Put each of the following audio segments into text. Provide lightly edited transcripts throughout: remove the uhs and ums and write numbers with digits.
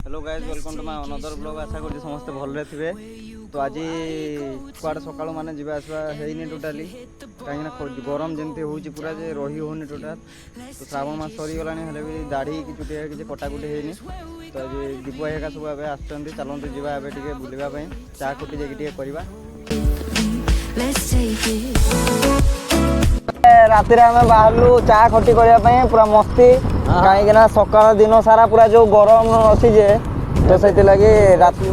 Hello guys welcome to my another blog. आशा कर समस्ते भलरे थे। तो आज कुआड़े सकाळु माने जीवा आसवा हेनी टोटाली कहीं गरम जमती हो पूरा जे रही होनी टोटाल। तो श्रावण मास सरीगला भी दाढ़ी कि चुटी किसी कटाकुटी होनी। तो आज दीप भाई हेका सब ए आसुँच चलते जावा टे बुलवाई चा कुटी जाकि करवा। राति आम बाहरलु चा खटी करने पूरा मस्ती कहीं सकाल दिन सारा पूरा जो गरम अच्छी जे तो से लगी राति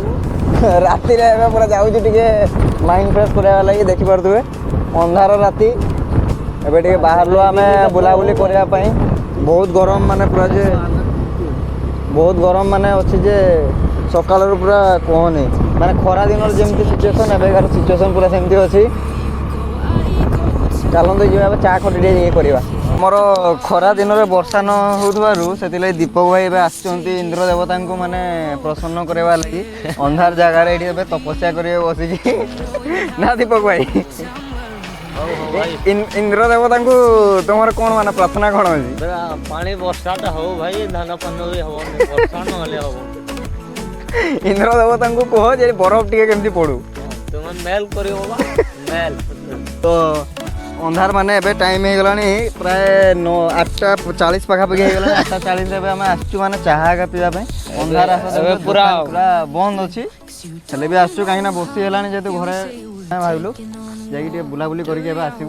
पूरा जाऊँ माइंड फ्रेश करने लगी देखिपे अंधार राति एवं बाहरलु आम बुलाबुली करने बहुत गरम माने पूरा जे बहुत गरम माने अच्छी जे सकाल पूरा कहनी माने खरा दिन जमी सिचुएसन एवं सिचुएसन पूरा सेमती अच्छी। चलते जा चा खटी ये करवा मोर खरा दिन में वर्षा न हो दीपक भाई इंद्र देवता को माने प्रसन्न करवा लगी अंधार जगार ये तपस्या करेंगे बसिकी ना दीपक भाई इंद्र देवता को तुम कौन माने प्रार्थना कौन अच्छी पानी वर्षा हो भाई धान पान भी हम वर्षा ना इंद्र देवता को कह जे बरफ टे केमती पड़ू तुम मेल कर मेल तो अंधार माने एबे टाइम हो गलानी प्राय 8:40 पाखापाखि हो गला 8:40 आम आसचु माने चाहा का पीवा अंधार पूरा पूरा बंद अच्छी हेल्ले भी आसचु कहीं बसी है जेहतु घरे भाविलु जाकि बुलाबुली करके आसू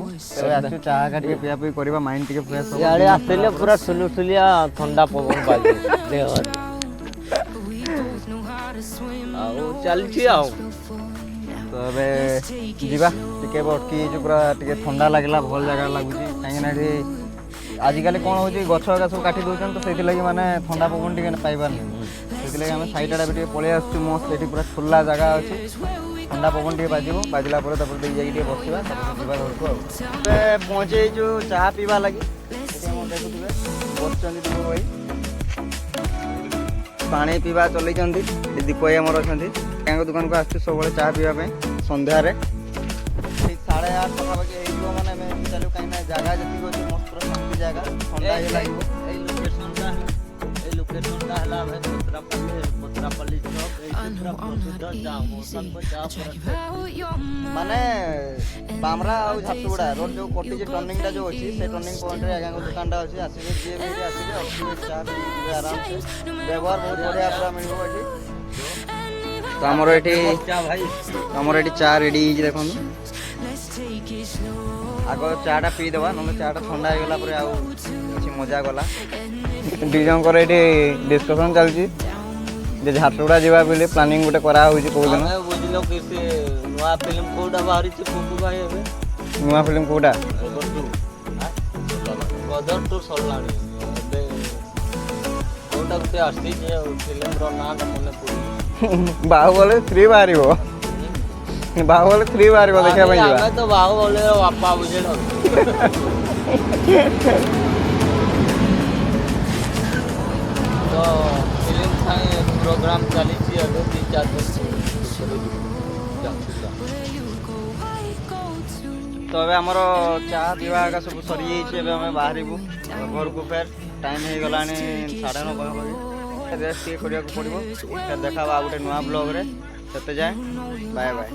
चाहा का पीवा पी करवा माइंड टे फ्रेश आसले पूरा सुलुसुलिया ठंडा पवन बाजे देह चलती तो ए जीवा टिके अटकी पूरा टे ठंडा लगला भल जगह लगुच कहीं आजिकल कौन हो गछ हका सब काटी दौरान तो से लगी माने ठंडा पवन टे पाइबार से आम साइड आड़े भी पलि आसू मस्त ये पूरा खुला जगह अच्छी ठंडा पवन टे बाजो बाजिला जाकि बसवा जीवा घर को पहुँचे जो चाह पीवा लगी देखुए बस भाई पानी पीवा चल दीप आमर अच्छा दुकान को आसू सब चाह पीवा सन्धार ठीक 8:30 पाखापाखि मैंने चलू कहीं जगह जी अच्छी मस्त शांति जगह ठंडा ही माने बामरा और झारसुगुड़ा रोड जो कटी टर्निंग जो अच्छी से टर्निंग पॉइंट आज्ञा दुकान आसवे जी भी आसवे चाह पी आराम से व्यवहार बहुत बढ़िया पूरा मिल तो आमर ये चा रेडी देखो आग चाटा पीदेवा ना चाटा ठंडा हो गला कि मजा गला दीजर ये डिस्कसन चलती झारसुगुड़ा जावा बोले प्लानिंग गोटे कराऊँ कौ दिन नुआ फिल्म कौटा बाहरी नुआ फिल्म कौटा गदर टू सरला कौटा गोटे आसी फिल्म ना मन पड़े बाहुबली 3 बाहर बाहुबली 3 बाहर देखा तो बाहुबली बापा बुझे तो फिल्म प्रोग्राम चली 3-4 तो अब आमर चाह पीवा का सब सरी जाइए बाहर घर को फेर टाइम हो गला 9:30 पाखापाखि रेस्ट टे करिया को पड़िबो फिर देखा गोटे नुआ ब्लॉग रे सेते जाए बाय बाय।